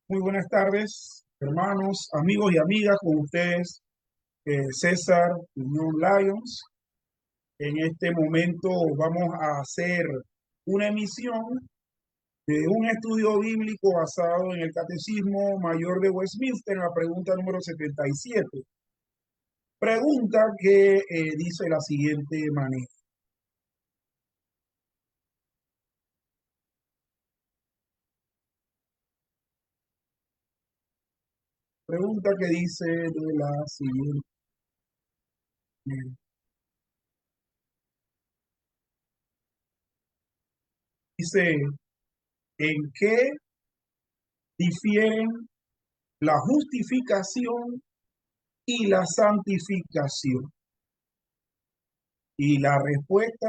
Muy buenas tardes, hermanos, amigos y amigas, con ustedes César Unión Lions. En este momento vamos a hacer una emisión de un estudio bíblico basado en el Catecismo Mayor de Westminster, en la pregunta número 77. Pregunta que dice la siguiente manera. Pregunta que dice de la siguiente manera. Dice, ¿en qué difieren la justificación y la santificación? Y la respuesta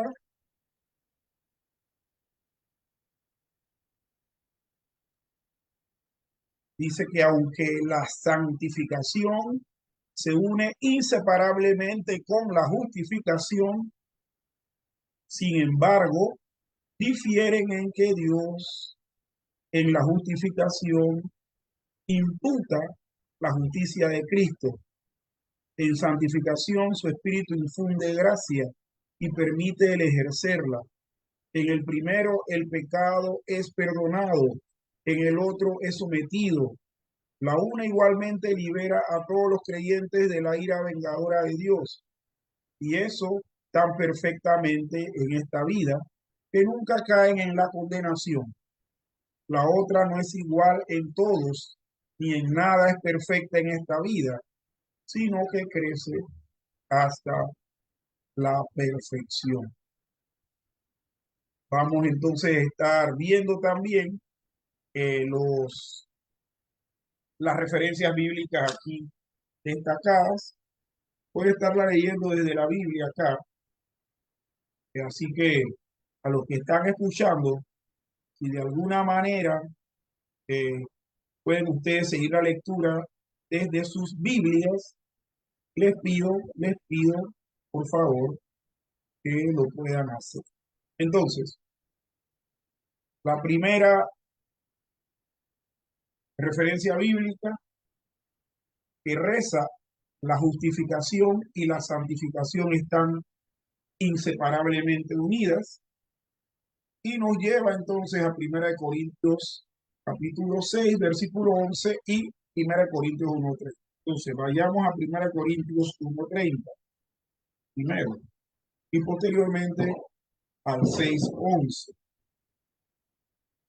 dice que aunque la santificación se une inseparablemente con la justificación, sin embargo, difieren en que Dios en la justificación imputa la justicia de Cristo. En santificación su espíritu infunde gracia y permite el ejercerla. En el primero el pecado es perdonado, en el otro es sometido. La una igualmente libera a todos los creyentes de la ira vengadora de Dios. Y eso tan perfectamente en esta vida que nunca caen en la condenación. La otra no es igual en todos, ni en nada es perfecta en esta vida, sino que crece hasta la perfección. Vamos entonces a estar viendo también las referencias bíblicas aquí destacadas. Puede estarla leyendo desde la Biblia acá. Así que a los que están escuchando, si de alguna manera eh, pueden ustedes seguir la lectura desde sus Biblias, les pido, por favor, que lo puedan hacer. Entonces, la primera referencia bíblica que reza: la justificación y la santificación están inseparablemente unidas, y nos lleva entonces a 1 Corintios capítulo 6 versículo 11 y 1 Corintios 1:30. Entonces vayamos a 1 Corintios 1:30 primero y posteriormente al 6:11.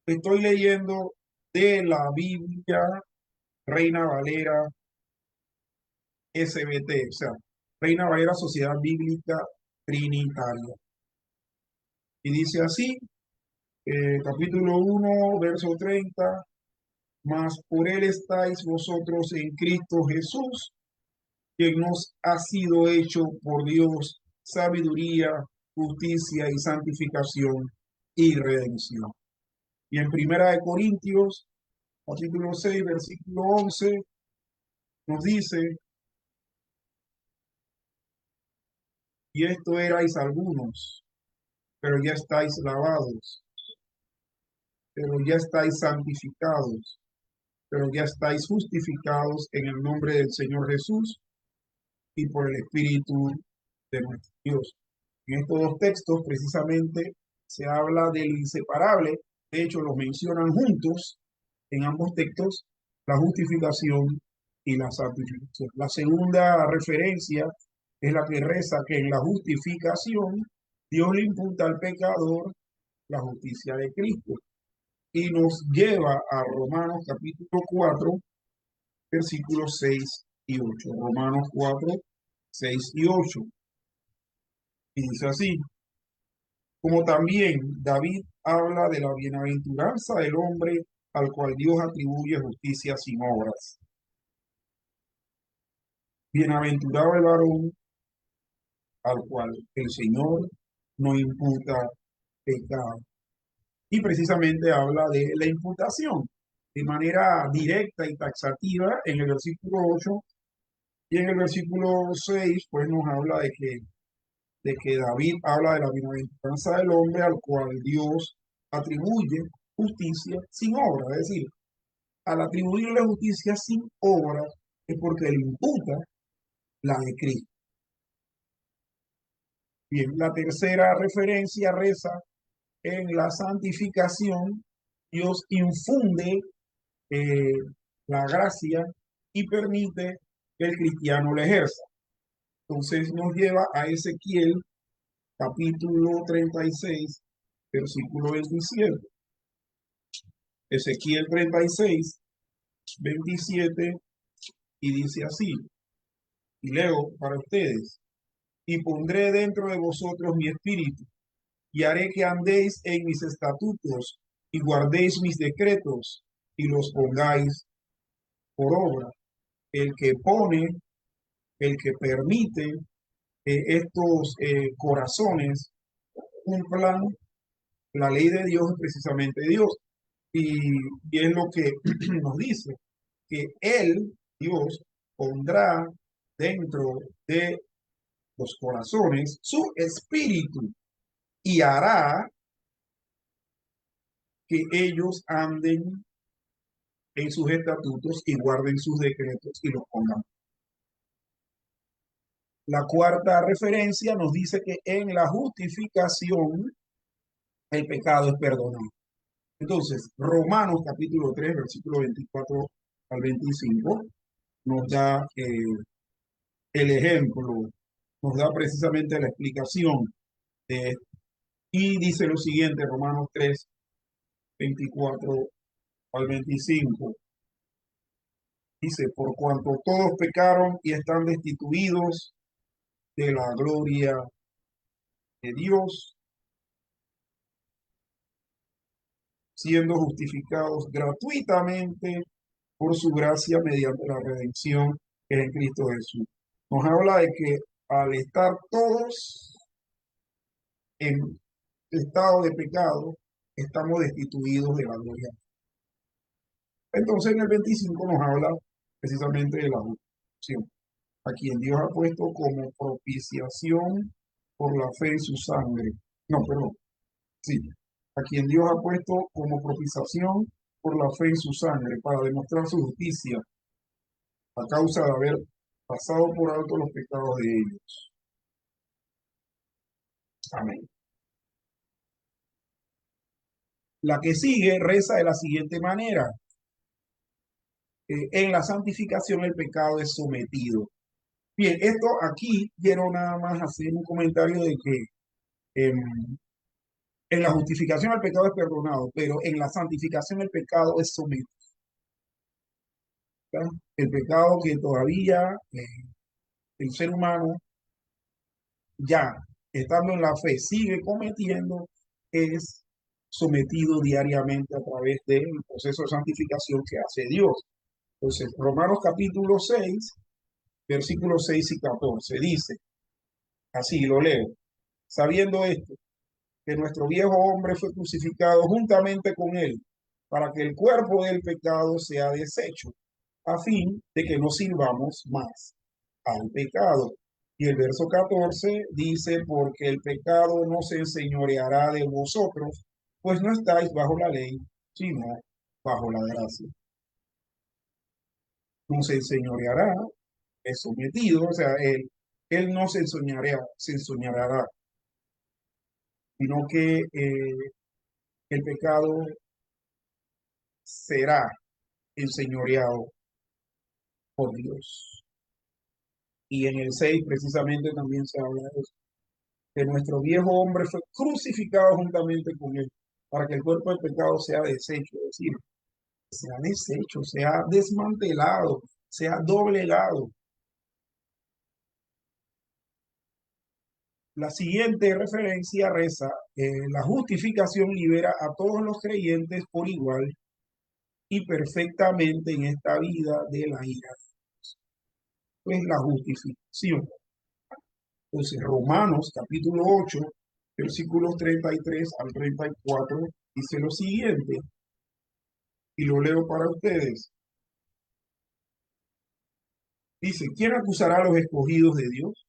Estoy leyendo de la Biblia Reina Valera SBT, o sea, Reina Valera Sociedad Bíblica Trinitaria. Y dice así, capítulo 1, verso 30: mas por él estáis vosotros en Cristo Jesús, quien nos ha sido hecho por Dios sabiduría, justicia y santificación y redención. Y en 1 Corintios, capítulo 6, versículo 11, nos dice: y esto erais algunos, pero ya estáis lavados, pero ya estáis santificados, pero ya estáis justificados en el nombre del Señor Jesús y por el Espíritu de nuestro Dios. En estos dos textos precisamente se habla del inseparable, de hecho los mencionan juntos en ambos textos, la justificación y la santificación. La segunda referencia es la que reza que en la justificación Dios le imputa al pecador la justicia de Cristo, y nos lleva a Romanos capítulo 4, versículos 6 y 8. Romanos 4, 6 y 8. Y dice así: como también David habla de la bienaventuranza del hombre al cual Dios atribuye justicia sin obras. Bienaventurado el varón al cual el Señor no imputa pecado. Y precisamente habla de la imputación de manera directa y taxativa en el versículo 8, y en el versículo 6 pues nos habla de que David habla de la bienaventuranza del hombre al cual Dios atribuye justicia sin obra, es decir, al atribuirle justicia sin obras, es porque le imputa la de Cristo. Bien, la tercera referencia reza: en la santificación, Dios infunde eh, la gracia y permite que el cristiano la ejerza. Entonces nos lleva a Ezequiel capítulo 36, versículo 27. Ezequiel 36, 27, y dice así, y leo para ustedes: y pondré dentro de vosotros mi espíritu, y haré que andéis en mis estatutos, y guardéis mis decretos, y los pongáis por obra. El que pone, el que permite estos corazones cumplan la ley de Dios es precisamente Dios. Y es lo que nos dice, que Él, Dios, pondrá dentro de los corazones su espíritu y hará que ellos anden en sus estatutos y guarden sus decretos y los pongan. La cuarta referencia nos dice que en la justificación el pecado es perdonado. Entonces, Romanos capítulo 3, versículo 24 al 25, nos da el ejemplo, nos da precisamente la explicación de esto. Y dice lo siguiente, Romanos 3, 24 al 25. Dice, por cuanto todos pecaron y están destituidos de la gloria de Dios, siendo justificados gratuitamente por su gracia mediante la redención que es en Cristo Jesús. Nos habla de que al estar todos en estado de pecado, estamos destituidos de la gloria. Entonces en el 25 nos habla precisamente de la justificación, a quien Dios ha puesto como propiciación por la fe en su sangre. No, perdón. Sí, a quien Dios ha puesto como propiciación por la fe en su sangre, para demostrar su justicia, a causa de haber pasado por alto los pecados de ellos. Amén. La que sigue reza de la siguiente manera. En la santificación el pecado es sometido. Bien, esto aquí quiero nada más hacer un comentario de que en la justificación el pecado es perdonado, pero en la santificación el pecado es sometido. ¿Verdad? El pecado que todavía el ser humano, ya estando en la fe, sigue cometiendo, es sometido diariamente a través del proceso de santificación que hace Dios. Entonces, Romanos capítulo 6, versículos 6 y 14, dice, así lo leo: sabiendo esto, que nuestro viejo hombre fue crucificado juntamente con él, para que el cuerpo del pecado sea deshecho, a fin de que no sirvamos más al pecado. Y el verso 14 dice, porque el pecado no se enseñoreará de vosotros, pues no estáis bajo la ley, sino bajo la gracia. No se enseñoreará, es sometido, o sea, él no se enseñoreará, sino que el pecado será enseñoreado por Dios. Y en el 6 precisamente también se habla de eso, que nuestro viejo hombre fue crucificado juntamente con él, para que el cuerpo del pecado sea deshecho, es decir, sea deshecho, sea desmantelado, sea doblegado. La siguiente referencia reza, la justificación libera a todos los creyentes por igual y perfectamente en esta vida de la ira. Pues la justificación. Entonces, Romanos capítulo 8, versículos 33 al 34, dice lo siguiente, y lo leo para ustedes. Dice, ¿quién acusará a los escogidos de Dios?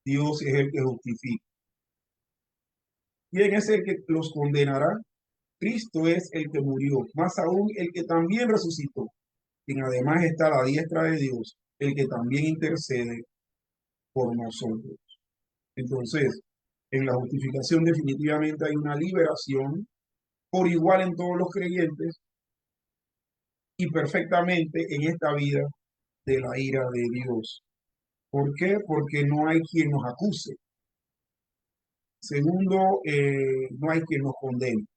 Dios es el que justifica. ¿Quién es el que los condenará? Cristo es el que murió, más aún el que también resucitó, quien además está a la diestra de Dios, el que también intercede por nosotros. Entonces, en la justificación definitivamente hay una liberación por igual en todos los creyentes y perfectamente en esta vida de la ira de Dios. ¿Por qué? Porque no hay quien nos acuse. Segundo, no hay quien nos condene.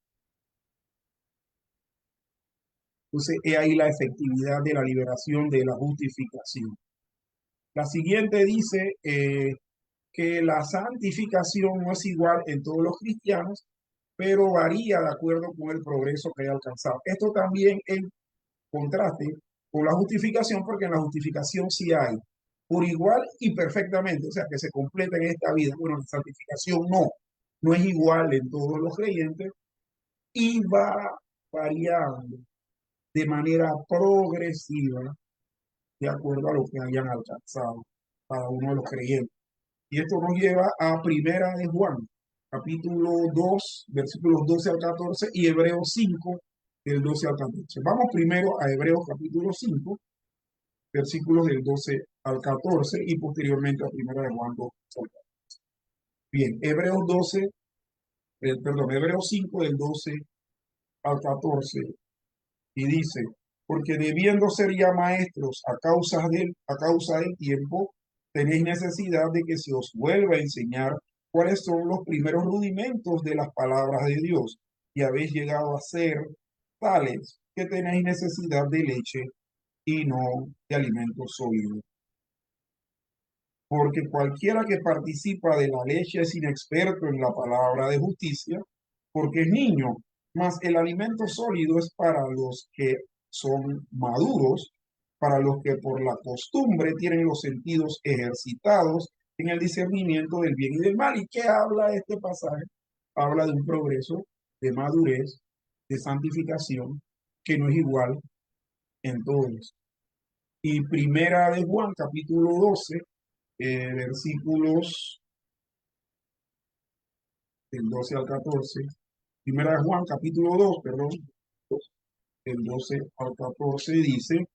Entonces, es ahí la efectividad de la liberación de la justificación. La siguiente dice que la santificación no es igual en todos los cristianos, pero varía de acuerdo con el progreso que haya alcanzado. Esto también en contraste con la justificación, porque en la justificación sí hay por igual y perfectamente, o sea, que se completa en esta vida. Bueno, la santificación no es igual en todos los creyentes y va variando de manera progresiva de acuerdo a lo que hayan alcanzado cada uno de los creyentes. Y esto nos lleva a Primera de Juan, capítulo 2, versículos 12 al 14 y Hebreos 5, del 12 al 14. Vamos primero a Hebreos capítulo 5, versículos del 12 al 14 y posteriormente a Primera de Juan 2 al 14. Bien, Hebreos 5 del 12 al 14 y dice, porque debiendo ser ya maestros a causa del tiempo, tenéis necesidad de que se os vuelva a enseñar cuáles son los primeros rudimentos de las palabras de Dios, y habéis llegado a ser tales que tenéis necesidad de leche y no de alimento sólido. Porque cualquiera que participa de la leche es inexperto en la palabra de justicia, porque es niño, mas el alimento sólido es para los que son maduros, para los que por la costumbre tienen los sentidos ejercitados en el discernimiento del bien y del mal. ¿Y qué habla este pasaje? Habla de un progreso de madurez, de santificación, que no es igual en todos. Y Primera de Juan, capítulo 12, versículos del 12 al 14. Primera de Juan, capítulo 2, perdón, del 12 al 14 dice,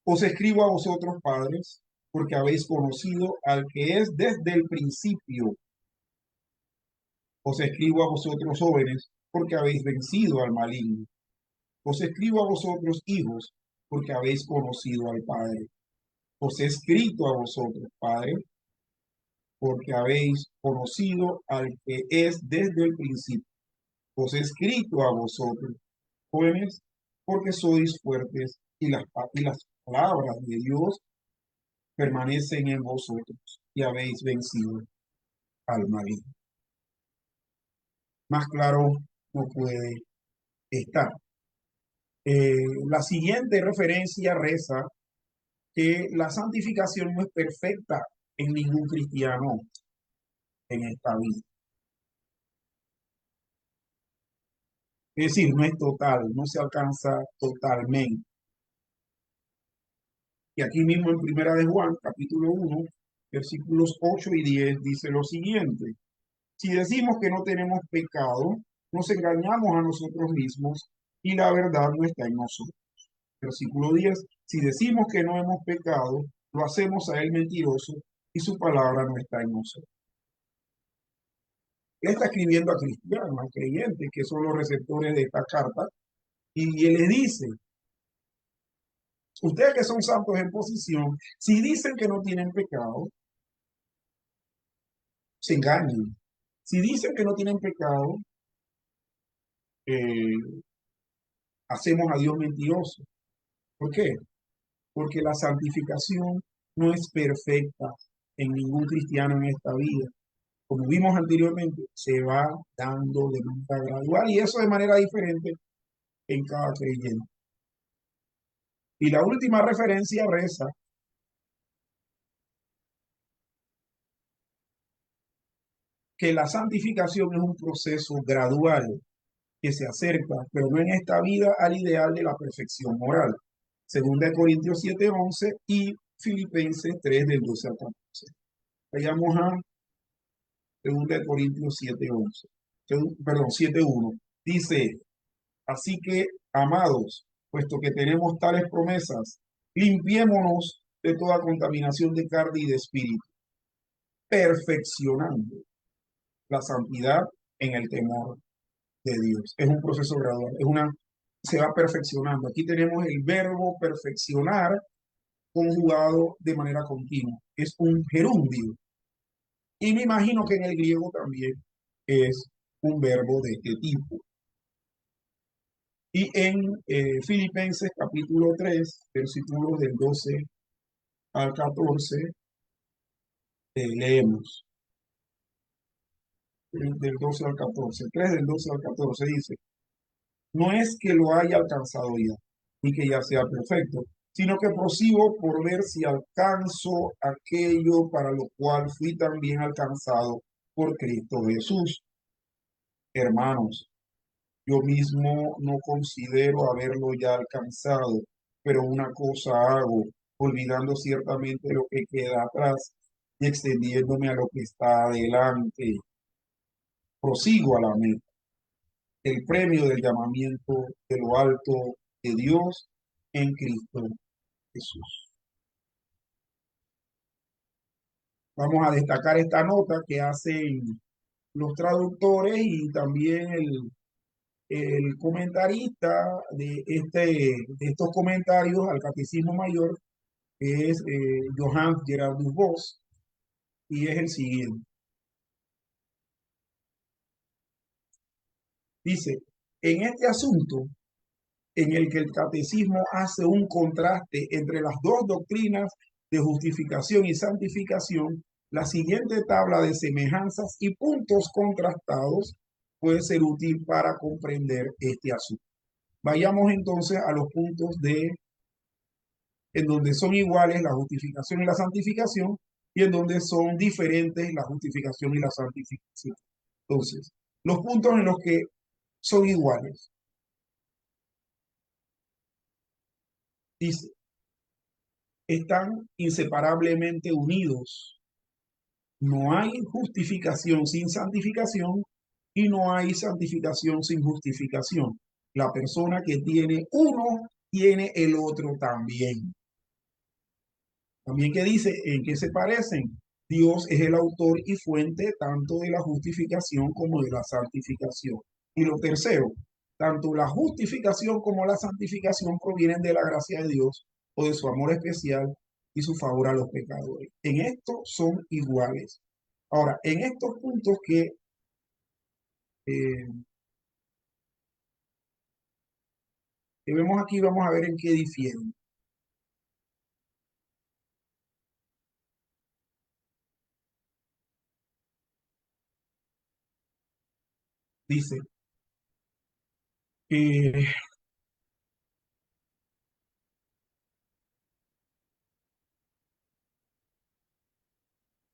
os escribo a vosotros, padres, porque habéis conocido al que es desde el principio. Os escribo a vosotros, jóvenes, porque habéis vencido al maligno. Os escribo a vosotros, hijos, porque habéis conocido al Padre. Os he escrito a vosotros, padres, porque habéis conocido al que es desde el principio. Os he escrito a vosotros, jóvenes, porque sois fuertes y las palabras de Dios permanecen en vosotros y habéis vencido al maligno. Más claro no puede estar. La siguiente referencia reza que la santificación no es perfecta en ningún cristiano en esta vida. Es decir, no es total, no se alcanza totalmente. Y aquí mismo en Primera de Juan, capítulo 1, versículos 8 y 10, dice lo siguiente. Si decimos que no tenemos pecado, nos engañamos a nosotros mismos y la verdad no está en nosotros. Versículo 10. Si decimos que no hemos pecado, lo hacemos a él mentiroso y su palabra no está en nosotros. Él está escribiendo a cristianos, a creyentes, que son los receptores de esta carta, y él les dice, ustedes que son santos en posición, si dicen que no tienen pecado, se engañan. Si dicen que no tienen pecado, eh, hacemos a Dios mentiroso. ¿Por qué? Porque la santificación no es perfecta en ningún cristiano en esta vida. Como vimos anteriormente, se va dando de manera gradual y eso de manera diferente en cada creyente. Y la última referencia reza que la santificación es un proceso gradual que se acerca, pero no en esta vida, al ideal de la perfección moral. Segunda de Corintios 7:11 y Filipenses 3 del 12 al 14. Vayamos a Segunda de Corintios 7:11. perdón, 7:1. Dice, así que, amados, puesto que tenemos tales promesas, limpiémonos de toda contaminación de carne y de espíritu, perfeccionando la santidad en el temor de Dios. Es un proceso gradual, se va perfeccionando. Aquí tenemos el verbo perfeccionar conjugado de manera continua. Es un gerundio. Y me imagino que en el griego también es un verbo de este tipo. Y en Filipenses capítulo 3, versículos del 12 al 14, leemos del 12 al 14. 3 del 12 al 14 dice, no es que lo haya alcanzado ya, ni que ya sea perfecto, sino que prosigo por ver si alcanzo aquello para lo cual fui también alcanzado por Cristo Jesús. Hermanos, yo mismo no considero haberlo ya alcanzado, pero una cosa hago, olvidando ciertamente lo que queda atrás y extendiéndome a lo que está adelante. Prosigo a la meta, el premio del llamamiento de lo alto de Dios en Cristo Jesús. Vamos a destacar esta nota que hacen los traductores y también el comentarista de estos comentarios al Catecismo Mayor, que es Johann Gerardus Voss, y es el siguiente. Dice, en este asunto, en el que el catecismo hace un contraste entre las dos doctrinas de justificación y santificación, la siguiente tabla de semejanzas y puntos contrastados puede ser útil para comprender este asunto. Vayamos entonces a los puntos en donde son iguales la justificación y la santificación, y en donde son diferentes la justificación y la santificación. Entonces, los puntos en los que son iguales. Dice, están inseparablemente unidos. No hay justificación sin santificación y no hay santificación sin justificación. La persona que tiene uno, tiene el otro también. También que dice, ¿en qué se parecen? Dios es el autor y fuente tanto de la justificación como de la santificación. Y lo tercero, tanto la justificación como la santificación provienen de la gracia de Dios o de su amor especial y su favor a los pecadores. En esto son iguales. Ahora, en estos puntos eh, que vemos aquí, vamos a ver en qué difieren. Dice que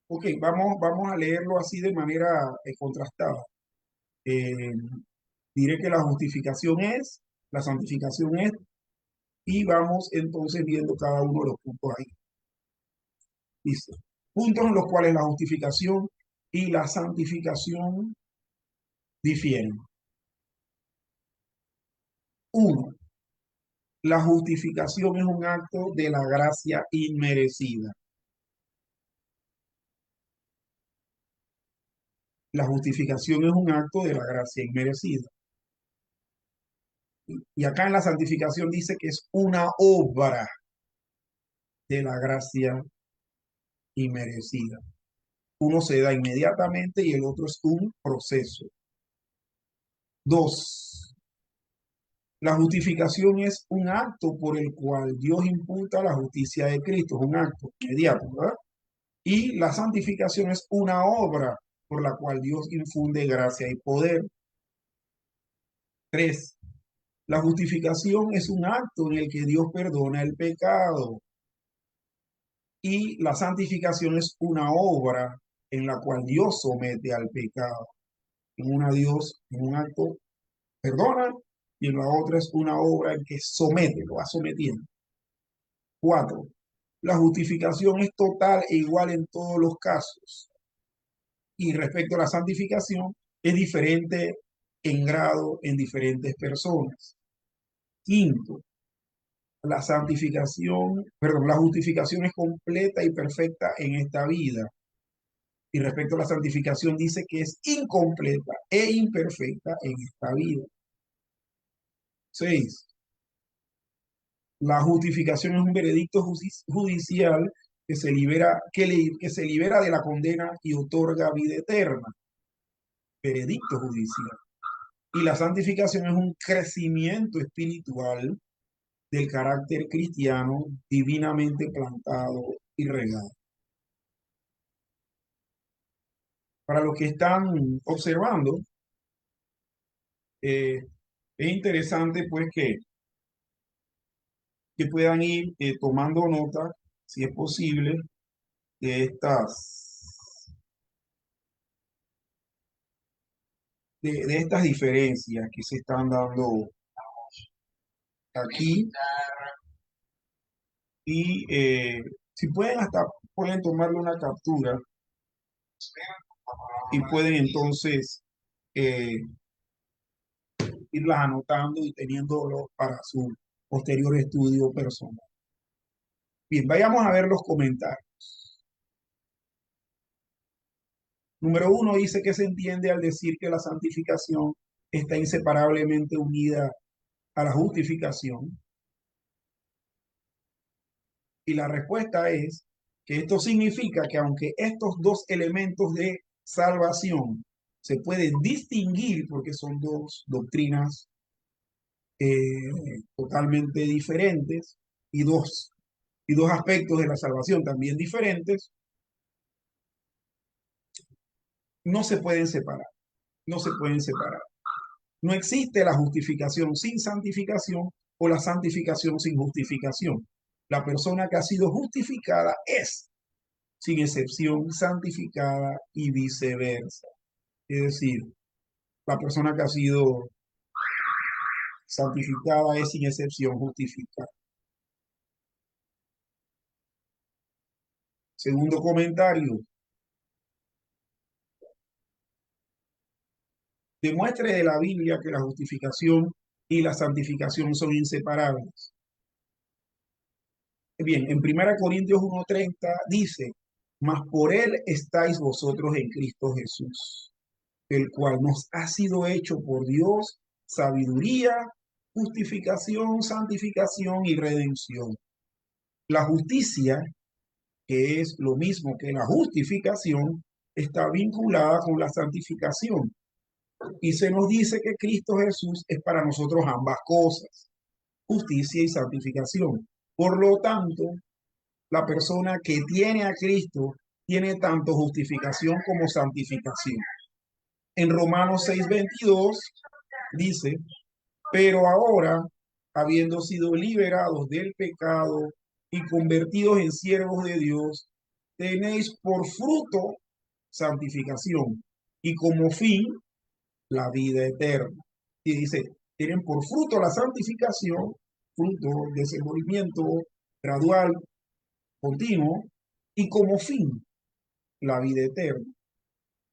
ok, vamos a leerlo así de manera contrastada. Eh, Diré que la justificación es, la santificación es, y vamos entonces viendo cada uno de los puntos ahí. Dice, puntos en los cuales la justificación y la santificación difieren. Uno, la justificación es un acto de la gracia inmerecida. La justificación es un acto de la gracia inmerecida. Y acá en la santificación dice que es una obra de la gracia inmerecida. Uno se da inmediatamente y el otro es un proceso. Dos, la justificación es un acto por el cual Dios imputa la justicia de Cristo, es un acto inmediato, ¿verdad? Y la santificación es una obra por la cual Dios infunde gracia y poder. Tres, la justificación es un acto en el que Dios perdona el pecado. Y la santificación es una obra en la cual Dios somete al pecado. En un acto perdona y en la otra es una obra en que somete, lo va sometiendo. Cuatro, la justificación es total e igual en todos los casos. Y respecto a la santificación, es diferente en grado en diferentes personas. Quinto, la santificación, perdón, la justificación es completa y perfecta en esta vida. Y respecto a la santificación dice que es incompleta e imperfecta en esta vida. 6. La justificación es un veredicto judicial que se libera de la condena y otorga vida eterna. Veredicto judicial. Y la santificación es un crecimiento espiritual del carácter cristiano divinamente plantado y regado. Para los que están observando, es interesante pues que puedan ir tomando nota, si es posible, de estas diferencias que se están dando aquí y si pueden hasta pueden tomarle una captura y pueden entonces eh, irlas anotando y teniéndolo para su posterior estudio personal. Bien, vayamos a ver los comentarios. Número 1 dice que se entiende al decir que la santificación está inseparablemente unida a la justificación. Y la respuesta es que esto significa que aunque estos dos elementos de salvación se pueden distinguir porque son dos doctrinas totalmente diferentes y dos aspectos de la salvación también diferentes, no se pueden separar, no se pueden separar. No existe la justificación sin santificación o la santificación sin justificación. La persona que ha sido justificada es, sin excepción, santificada y viceversa. Es decir, la persona que ha sido santificada es, sin excepción, justificada. Segundo comentario. Demuestre de la Biblia que la justificación y la santificación son inseparables. Bien, en 1 Corintios 1:30 dice, mas por él estáis vosotros en Cristo Jesús, el cual nos ha sido hecho por Dios sabiduría, justificación, santificación y redención. La justicia, que es lo mismo que la justificación, está vinculada con la santificación. Y se nos dice que Cristo Jesús es para nosotros ambas cosas, justicia y santificación. Por lo tanto, la persona que tiene a Cristo tiene tanto justificación como santificación. En Romanos 6:22 dice, pero ahora, habiendo sido liberados del pecado y convertidos en siervos de Dios, tenéis por fruto santificación y como fin la vida eterna. Y dice, tienen por fruto la santificación, fruto, desenvolvimiento gradual, continuo, y como fin la vida eterna.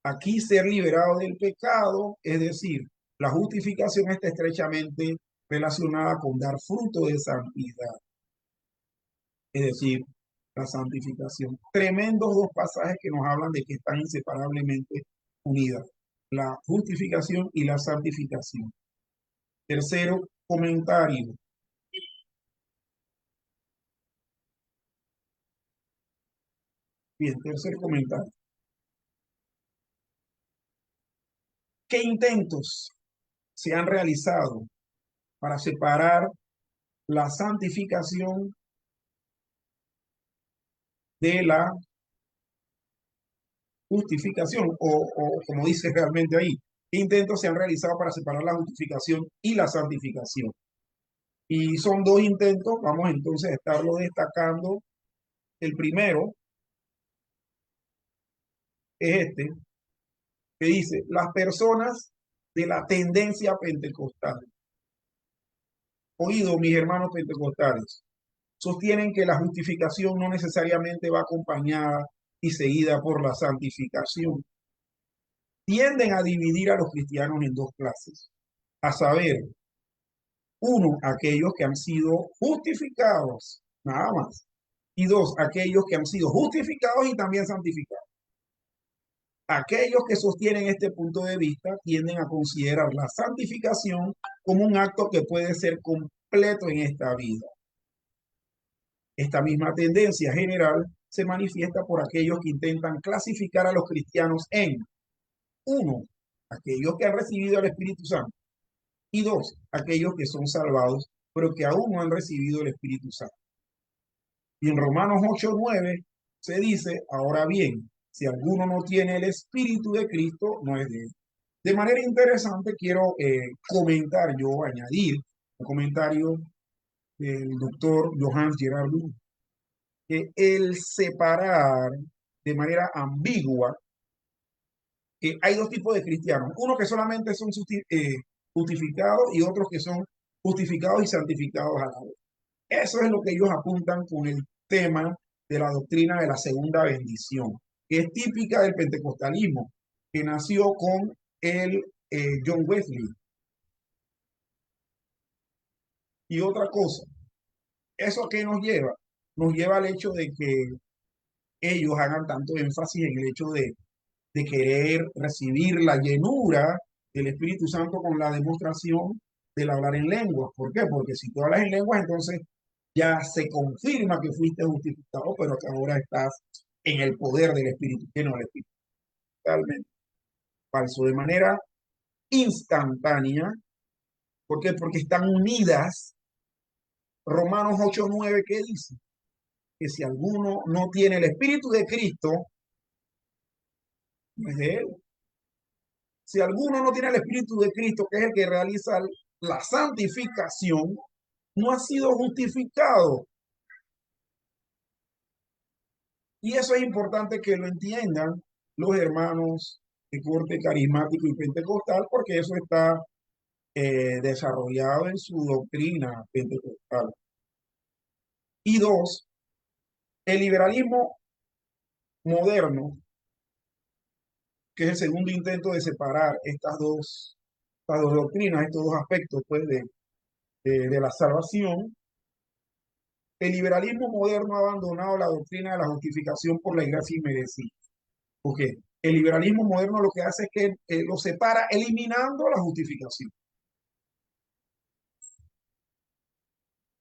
Aquí ser liberado del pecado, es decir, la justificación está estrechamente relacionada con dar fruto de santidad, es decir, la santificación. Tremendos dos pasajes que nos hablan de que están inseparablemente unidas, la justificación y la santificación. Tercero comentario. Bien, tercer comentario. ¿Qué intentos se han realizado para separar la santificación de la justificación? O como dice realmente ahí, ¿qué intentos se han realizado para separar la justificación y la santificación? Y son dos intentos, vamos entonces a estarlo destacando. El primero es este, que dice, las personas de la tendencia pentecostal. Oído, mis hermanos pentecostales, sostienen que la justificación no necesariamente va acompañada y seguida por la santificación. tienden a dividir a los cristianos en dos clases, a saber, uno, aquellos que han sido justificados, nada más, y dos, aquellos que han sido justificados y también santificados. Aquellos que sostienen este punto de vista tienden a considerar la santificación como un acto que puede ser completo en esta vida. Esta misma tendencia general se manifiesta por aquellos que intentan clasificar a los cristianos en, uno, aquellos que han recibido el Espíritu Santo, y dos, aquellos que son salvados, pero que aún no han recibido el Espíritu Santo. Y en Romanos 8:9 se dice, ahora bien, si alguno no tiene el Espíritu de Cristo, no es de él. De manera interesante, quiero comentar yo, añadir un comentario del doctor Johannes Gerard Lund, que el separar de manera ambigua que hay dos tipos de cristianos, unos que solamente son justificados y otros que son justificados y santificados a la vez. Eso es lo que ellos apuntan con el tema de la doctrina de la segunda bendición, que es típica del pentecostalismo, que nació con el John Wesley. Y otra cosa, ¿eso qué nos lleva? Nos lleva al hecho de que ellos hagan tanto énfasis en el hecho de querer recibir la llenura del Espíritu Santo con la demostración del hablar en lenguas. ¿Por qué? Porque si tú hablas en lenguas, entonces ya se confirma que fuiste justificado, pero que ahora estás en el poder del Espíritu, lleno del Espíritu. Totalmente falso, de manera instantánea. ¿Por qué? Porque están unidas. Romanos 8:9, ¿qué dice? Que si alguno no tiene el Espíritu de Cristo, no es de él. Si alguno no tiene el Espíritu de Cristo, que es el que realiza la santificación, no ha sido justificado. Y eso es importante que lo entiendan los hermanos de corte carismático y pentecostal, porque eso está desarrollado en su doctrina pentecostal. Y dos, el liberalismo moderno, que es el segundo intento de separar estas dos doctrinas, estos dos aspectos pues, de la salvación. El liberalismo moderno ha abandonado la doctrina de la justificación por la gracia inmerecida. Porque el liberalismo moderno lo que hace es que lo separa eliminando la justificación.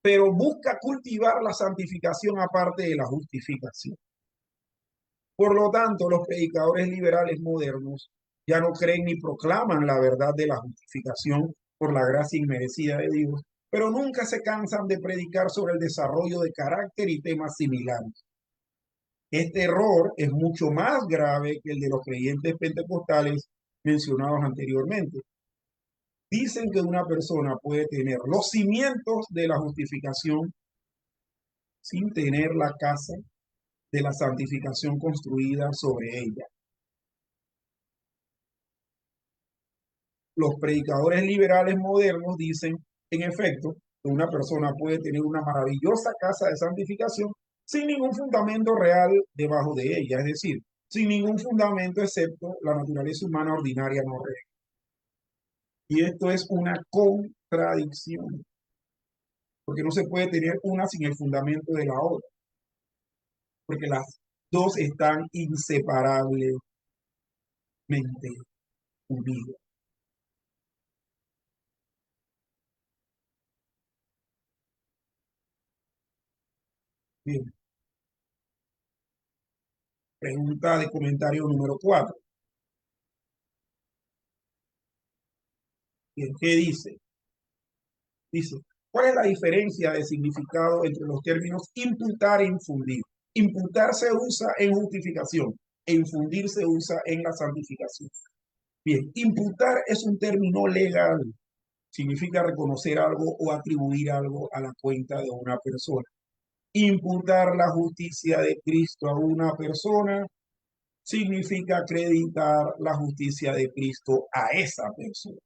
Pero busca cultivar la santificación aparte de la justificación. Por lo tanto, los predicadores liberales modernos ya no creen ni proclaman la verdad de la justificación por la gracia inmerecida de Dios, pero nunca se cansan de predicar sobre el desarrollo de carácter y temas similares. Este error es mucho más grave que el de los creyentes pentecostales mencionados anteriormente. Dicen que una persona puede tener los cimientos de la justificación sin tener la casa de la santificación construida sobre ella. Los predicadores liberales modernos dicen, en efecto, que una persona puede tener una maravillosa casa de santificación sin ningún fundamento real debajo de ella, es decir, sin ningún fundamento excepto la naturaleza humana ordinaria no real. Y esto es una contradicción, porque no se puede tener una sin el fundamento de la otra, porque las dos están inseparablemente unidas. Bien, pregunta de comentario número 4. Bien, ¿qué dice? Dice, ¿cuál es la diferencia de significado entre los términos imputar e infundir? Imputar se usa en justificación e infundir se usa en la santificación. Bien, imputar es un término legal. Significa reconocer algo o atribuir algo a la cuenta de una persona. Imputar la justicia de Cristo a una persona significa acreditar la justicia de Cristo a esa persona.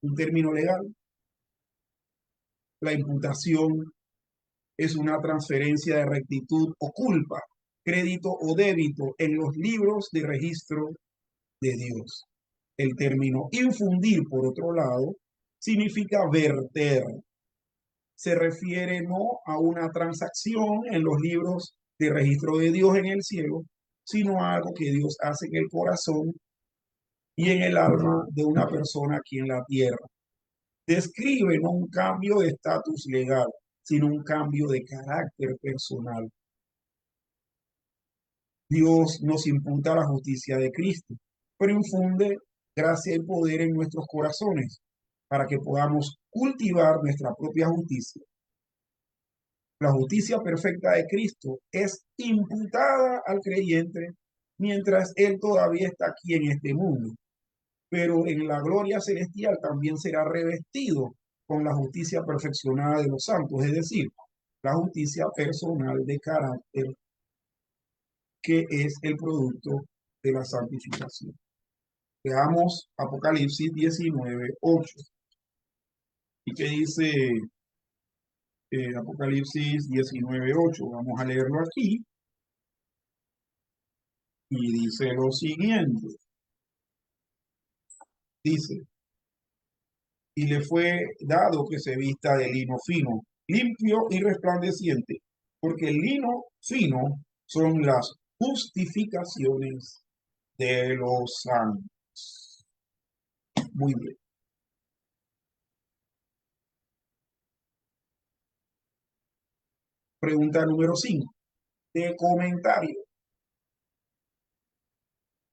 Un término legal. La imputación es una transferencia de rectitud o culpa, crédito o débito en los libros de registro de Dios. El término infundir, por otro lado, significa verter. Se refiere no a una transacción en los libros de registro de Dios en el cielo, sino a algo que Dios hace en el corazón y en el alma de una persona aquí en la tierra. Describe no un cambio de estatus legal, sino un cambio de carácter personal. Dios nos imputa la justicia de Cristo, pero infunde gracia y poder en nuestros corazones para que podamos cultivar nuestra propia justicia. La justicia perfecta de Cristo es imputada al creyente mientras él todavía está aquí en este mundo, pero en la gloria celestial también será revestido con la justicia perfeccionada de los santos, es decir, la justicia personal de carácter que es el producto de la santificación. Veamos Apocalipsis 19:8. ¿Y qué dice Apocalipsis 19:8? Vamos a leerlo aquí. Y dice lo siguiente. Dice, y le fue dado que se vista de lino fino, limpio y resplandeciente, porque el lino fino son las justificaciones de los santos. Muy bien. Pregunta número 5. De comentario.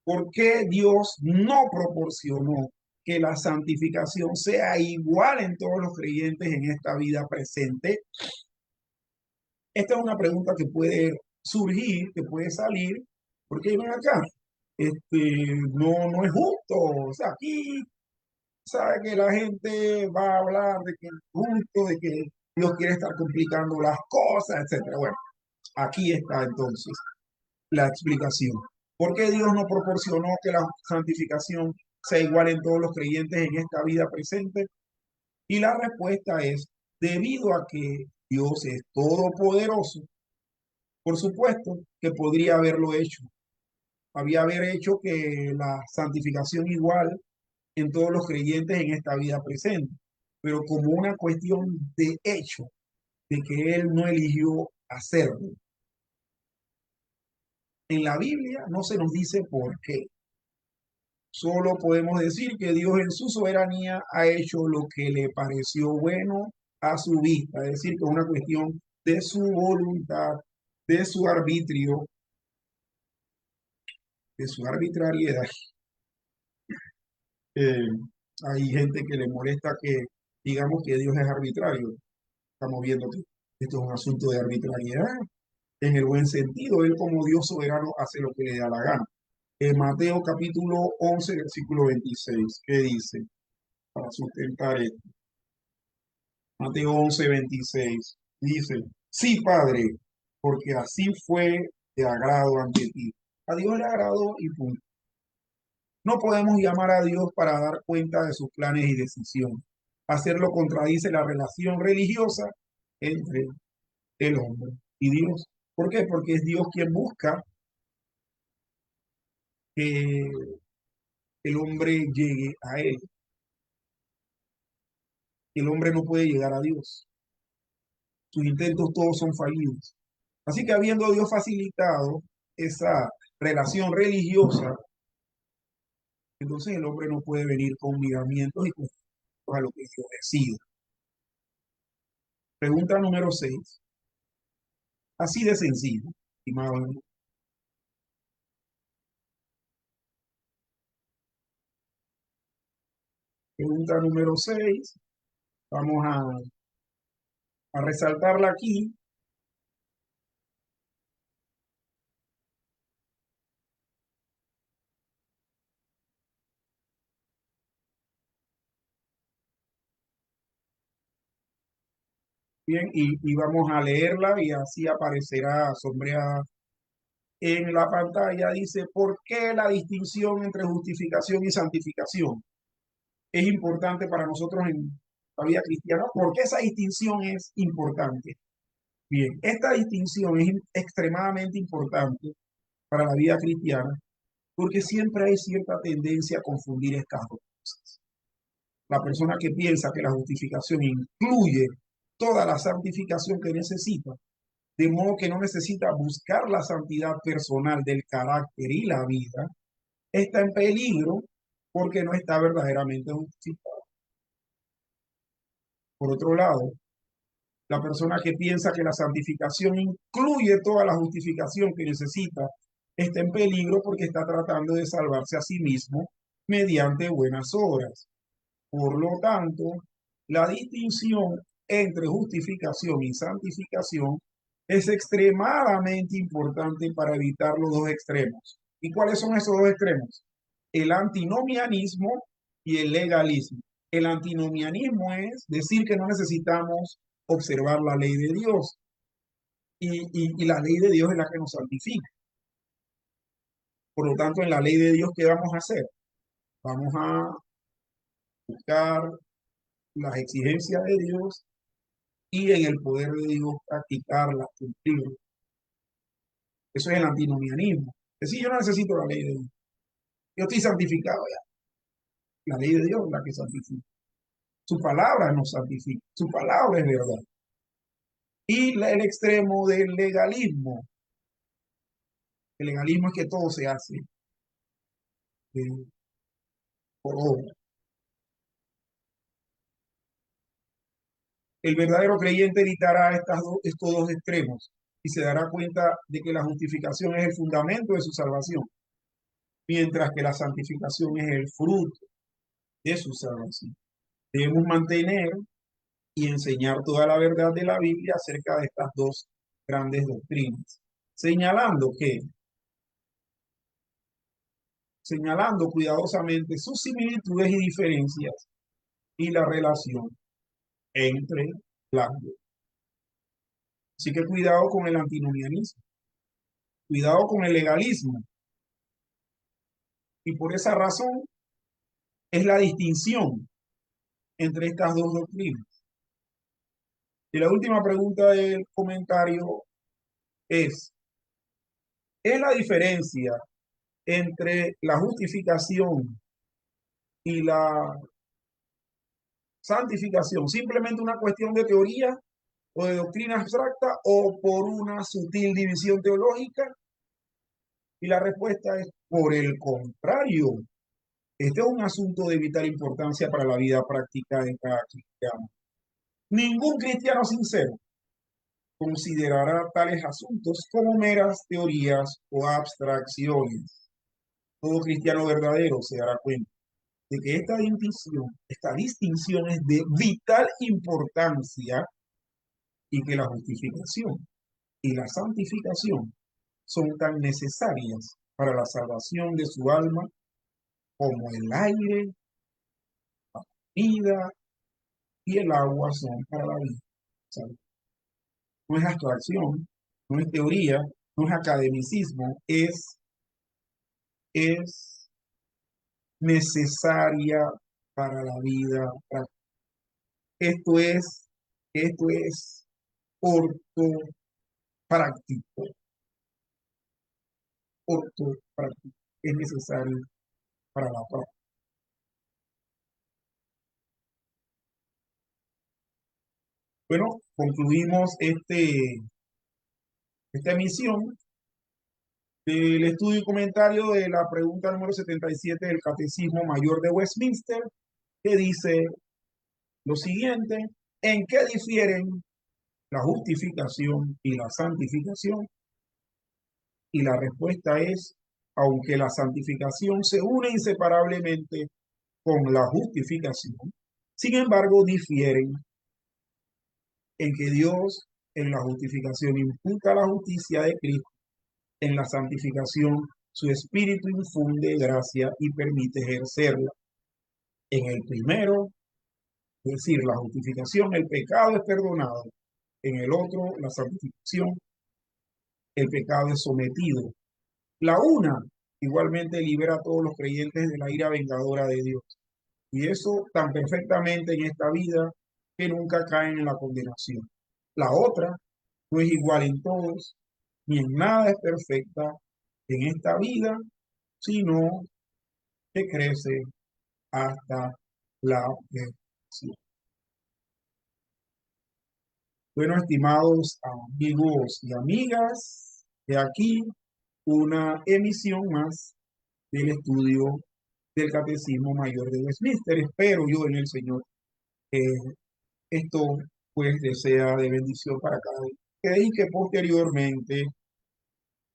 ¿Por qué Dios no proporcionó que la santificación sea igual en todos los creyentes en esta vida presente? Esta es una pregunta que puede surgir, que puede salir, porque ven acá, no es justo. O sea, aquí sabe que la gente va a hablar de que es justo, de que Dios quiere estar complicando las cosas, etcétera. Bueno, aquí está entonces la explicación. ¿Por qué Dios no proporcionó que la santificación sea igual en todos los creyentes en esta vida presente? Y la respuesta es, debido a que Dios es todopoderoso, por supuesto que podría haberlo hecho. Había haber hecho que la santificación igual en todos los creyentes en esta vida presente, pero como una cuestión de hecho, de que Él no eligió hacerlo. En la Biblia no se nos dice por qué. Solo podemos decir que Dios en su soberanía ha hecho lo que le pareció bueno a su vista, es decir, que es una cuestión de su voluntad, de su arbitrio, de su arbitrariedad. Eh, Hay gente que le molesta que digamos que Dios es arbitrario. Estamos viendo que esto es un asunto de arbitrariedad, en el buen sentido. Él como Dios soberano hace lo que le da la gana. En Mateo capítulo 11, versículo 26, ¿qué dice? Para sustentar esto. Mateo 11:26 dice, sí, Padre, porque así fue de agrado ante ti. A Dios le agradó y punto. No podemos llamar a Dios para dar cuenta de sus planes y decisiones. Hacerlo contradice la relación religiosa entre el hombre y Dios. ¿Por qué? Porque es Dios quien busca que el hombre llegue a Él. El hombre no puede llegar a Dios. Sus intentos todos son fallidos. Así que habiendo Dios facilitado esa relación religiosa, entonces el hombre no puede venir con miramientos y con a lo que Dios decida. Pregunta número 6. Así de sencillo, estimado amigo. Pregunta número 6. Vamos a resaltarla aquí. Bien, y vamos a leerla y así aparecerá sombreada en la pantalla. Dice, ¿por qué la distinción entre justificación y santificación es importante para nosotros en la vida cristiana? ¿Por qué esa distinción es importante? Bien, esta distinción es extremadamente importante para la vida cristiana porque siempre hay cierta tendencia a confundir estas dos cosas. La persona que piensa que la justificación incluye toda la santificación que necesita, de modo que no necesita buscar la santidad personal del carácter y la vida, está en peligro porque no está verdaderamente justificado. Por otro lado, la persona que piensa que la santificación incluye toda la justificación que necesita está en peligro porque está tratando de salvarse a sí mismo mediante buenas obras. Por lo tanto, la distinción entre justificación y santificación es extremadamente importante para evitar los dos extremos. ¿Y cuáles son esos dos extremos? El antinomianismo y el legalismo. El antinomianismo es decir que no necesitamos observar la ley de Dios y la ley de Dios es la que nos santifica. Por lo tanto, en la ley de Dios, ¿qué vamos a hacer? Vamos a buscar las exigencias de Dios y en el poder de Dios practicarlas, cumplirlas. Eso es el antinomianismo. Es decir, yo no necesito la ley de Dios. Yo estoy santificado ya. La ley de Dios es la que santifica. Su palabra nos santifica. Su palabra es verdad. Y el extremo del legalismo. El legalismo es que todo se hace por obra. El verdadero creyente evitará estos dos extremos y se dará cuenta de que la justificación es el fundamento de su salvación, mientras que la santificación es el fruto de su salvación. Debemos mantener y enseñar toda la verdad de la Biblia acerca de estas dos grandes doctrinas, señalando cuidadosamente sus similitudes y diferencias y la relación entre las dos. Así que cuidado con el antinomianismo, cuidado con el legalismo. Y por esa razón es la distinción entre estas dos doctrinas. Y la última pregunta del comentario ¿es la diferencia entre la justificación y la santificación simplemente una cuestión de teoría o de doctrina abstracta o por una sutil división teológica? Y la respuesta es por el contrario. Este es un asunto de vital importancia para la vida práctica de cada cristiano. Ningún cristiano sincero considerará tales asuntos como meras teorías o abstracciones. Todo cristiano verdadero se dará cuenta de que esta distinción es de vital importancia y que la justificación y la santificación son tan necesarias para la salvación de su alma como el aire, la vida y el agua son para la vida. ¿Sabe? No es abstracción, no es teoría, no es academicismo, es necesaria para la vida práctica. Esto es ortopráctico, ortopráctico, es necesario para la práctica. Bueno, concluimos esta emisión del estudio y comentario de la pregunta número 77 del Catecismo Mayor de Westminster, que dice lo siguiente: ¿en qué difieren la justificación y la santificación? Y la respuesta es, aunque la santificación se une inseparablemente con la justificación, sin embargo difieren en que Dios en la justificación imputa la justicia de Cristo, en la santificación su espíritu infunde gracia y permite ejercerla. En el primero, es decir, la justificación, el pecado es perdonado. En el otro, la santificación, el pecado es sometido. La una igualmente libera a todos los creyentes de la ira vengadora de Dios. Y eso tan perfectamente en esta vida que nunca caen en la condenación. La otra no es igual en todos, ni en nada es perfecta en esta vida sino que crece hasta la perfección. Bueno, estimados amigos y amigas, de aquí una emisión más del estudio del Catecismo Mayor de Westminster. Espero yo en el Señor que esto pues sea de bendición para cada uno y que posteriormente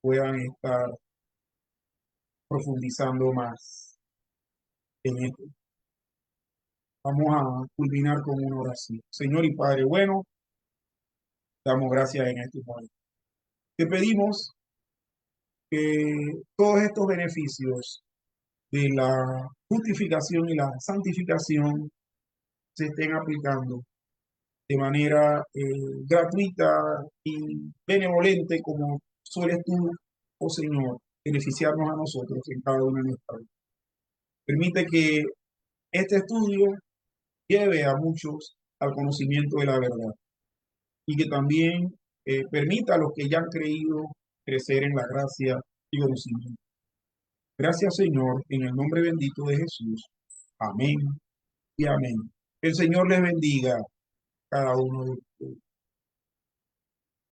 puedan estar profundizando más en esto. Vamos a culminar con una oración. Señor y Padre bueno, damos gracias en este momento. Te pedimos que todos estos beneficios de la justificación y la santificación se estén aplicando de manera gratuita y benevolente como sueles tú, oh Señor, beneficiarnos a nosotros en cada una de nuestras vidas. Permite que este estudio lleve a muchos al conocimiento de la verdad y que también permita a los que ya han creído crecer en la gracia y conocimiento. Gracias, Señor, en el nombre bendito de Jesús. Amén y amén. El Señor les bendiga cada uno de ustedes.